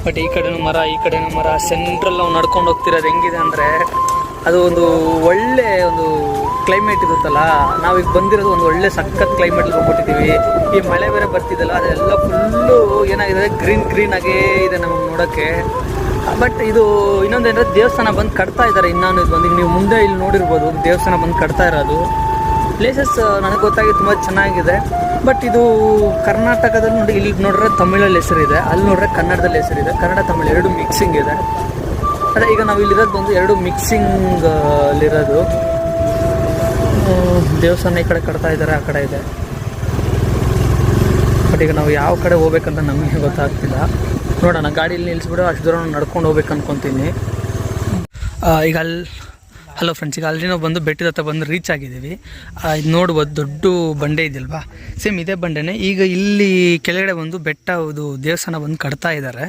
But ಈ ಕಡೆನೂ ಮರ ಸೆಂಟ್ರಲ್ ನಾವು ನಡ್ಕೊಂಡು ಹೋಗ್ತಿರೋದು ಹೆಂಗಿದೆ ಅಂದರೆ ಅದು ಒಂದು ಒಳ್ಳೆ ಒಂದು ಕ್ಲೈಮೇಟ್ ಇರುತ್ತಲ್ಲ. ನಾವೀಗ ಬಂದಿರೋದು ಒಂದು ಒಳ್ಳೆ ಸಖತ್ ಕ್ಲೈಮೇಟ್ಗೆ ಹೋಗ್ಬಿಟ್ಟಿದ್ದೀವಿ. ಈ ಮಳೆ ಬೇರೆ ಬರ್ತಿದ್ದಲ್ಲ, ಅದೆಲ್ಲ ಫುಲ್ಲು ಏನಾಗಿದೆ, ಗ್ರೀನ್ ಆಗೇ ಇದೆ ನಮಗೆ ನೋಡೋಕ್ಕೆ. ಬಟ್ ಇದು ಇನ್ನೊಂದೇನಂದರೆ ದೇವಸ್ಥಾನ ಬಂದು ಕಟ್ತಾ ಇದ್ದಾರೆ. ಇನ್ನೊಂದು ಬಂದು ನೀವು ಮುಂದೆ ಇಲ್ಲಿ ನೋಡಿರ್ಬೋದು, ದೇವಸ್ಥಾನ ಬಂದು ಕಟ್ತಾ ಇರೋದು. ಪ್ಲೇಸಸ್ ನನಗೆ ಗೊತ್ತಾಗಿ ತುಂಬ ಚೆನ್ನಾಗಿದೆ. ಬಟ್ ಇದು ಕರ್ನಾಟಕದಲ್ಲಿ ನೋಡಿ, ಇಲ್ಲಿ ನೋಡಿದ್ರೆ ತಮಿಳಲ್ಲಿ ಹೆಸರಿದೆ, ಅಲ್ಲಿ ನೋಡಿದ್ರೆ ಕನ್ನಡದಲ್ಲಿ ಹೆಸರಿದೆ. ಕನ್ನಡ ತಮಿಳು ಎರಡು ಮಿಕ್ಸಿಂಗ್ ಇದೆ. ಅದೇ ಈಗ ನಾವು ಇಲ್ಲಿರೋದು ಬಂದು ಎರಡು ಮಿಕ್ಸಿಂಗ್ ಅಲ್ಲಿರೋದು. ದೇವಸ್ಥಾನ ಈ ಕಡೆ ಕಟ್ತಾ ಇದ್ದಾರೆ, ಆ ಕಡೆ ಇದೆ. ಬಟ್ ಈಗ ನಾವು ಯಾವ ಕಡೆ ಹೋಗ್ಬೇಕಂತ ನಮಗೆ ಗೊತ್ತಾಗ್ತಿಲ್ಲ. ನೋಡೋಣ, ಗಾಡೀಲಿ ನಿಲ್ಲಿಸ್ಬಿಟ್ಟು ಅಷ್ಟು ದೂರ ನಡ್ಕೊಂಡು ಹೋಗ್ಬೇಕು ಅನ್ಕೊತೀನಿ. ಈಗ ಹಲೋ ಫ್ರೆಂಡ್ಸ್, ಈಗ ಅಲ್ಲಿ ನಾವು ಬಂದು ಬೆಟ್ಟದ ಹತ್ರ ಬಂದು ರೀಚ್ ಆಗಿದ್ದೀವಿ. ಇದು ನೋಡ್ಬೋದು, ದೊಡ್ಡ ಬಂಡೆ ಇದೆಯಲ್ವಾ, ಸೇಮ್ ಇದೇ ಬಂಡೆನೇ. ಈಗ ಇಲ್ಲಿ ಕೆಳಗಡೆ ಬಂದು ಬೆಟ್ಟ ದೇವಸ್ಥಾನ ಬಂದು ಕಟ್ತಾ ಇದ್ದಾರೆ.